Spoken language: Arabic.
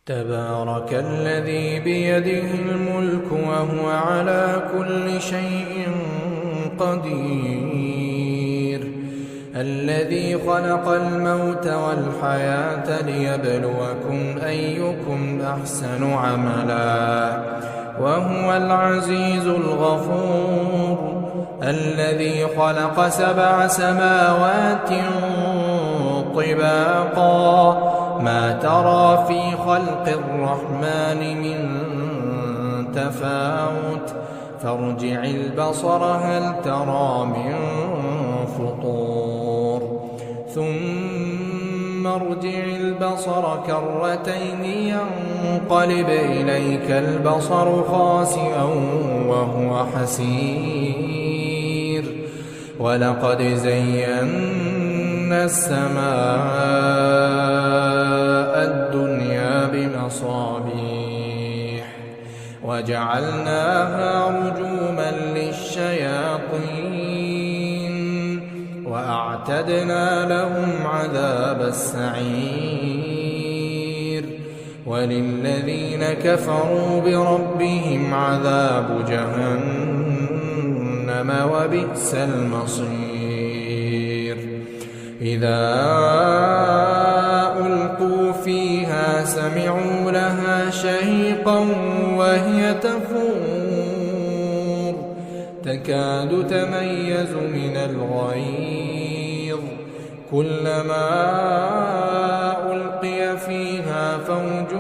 تبارك الذي بيده الملك وهو على كل شيء قدير، الذي خلق الموت والحياة ليبلوكم أيكم أحسن عملا وهو العزيز الغفور، الذي خلق 7 سماوات طباقا ما ترى في خلق الرحمن من تفاوت فارجع البصر هل ترى من فطور ثم ارجع البصر كرتين ينقلب إليك البصر خاسئا وهو حسير، ولقد زينا السماء الدنيا بمصابيح وجعلناها رجوما للشياطين وأعتدنا لهم عذاب السعير، وللذين كفروا بربهم عذاب جهنم وبئس المصير. إذا ألقوا فيها سمعوا لها شهيقا وهي تفور تكاد تميز من الغيظ، كلما ألقي فيها فوج